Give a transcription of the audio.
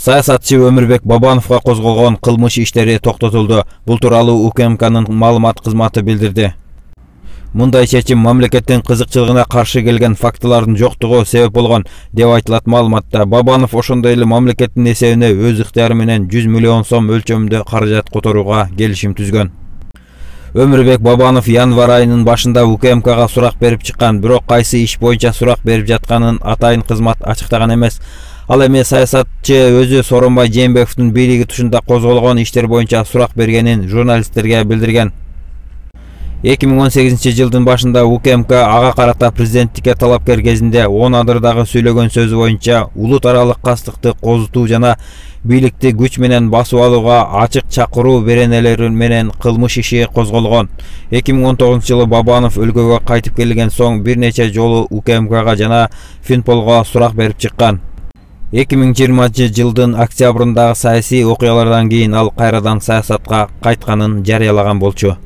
Саясатчы Өмүрбек Бабановго козголгон кылмыш иштери токтотулду. Бул тууралуу УКМКнын маалымат кызматы билдирди. Мындай чечим мамлекеттин кызыкчылыгына каршы келген фактылардын жоктугу себеп болгон деп айтылат маалыматта. Бабанов ошондой эле мамлекеттин эсебине өз ыктыяры менен 100 миллион сом өлчөмүндө каражат которууга келишим түзгөн. Өмүрбек Бабанов январь айынын башында УКМКга сурак берип чыккан, бирок кайсы иш боюнча сурак берип жатканын атайын кызмат ачыктаган эмес. Ал эми саясатчы өзү Сооронбай Жээнбековдун бийлиги тушунда козголгон иштер боюнча сурак бергенин журналисттерге билдирген. 2018 жылдын башында УКМК ага карата президенттикке талапкер кезинде 10 адырдагы сүйлөгөн сөзү боюнча улут аралык кастыкты козутуу жана бийликти күч менен басып алууга ачык чакыруу беренелери менен кылмыш иши козголгон. 2019 жылы Бабанов өлкөгө кайтып келген соң бир нече жолу УКМКга жана Финполго сурак берип чыккан. 2020 жылдын октябрындагы саясий окуялардан кийин ал кайрадан саясатка кайтканын жарыялаган болчу.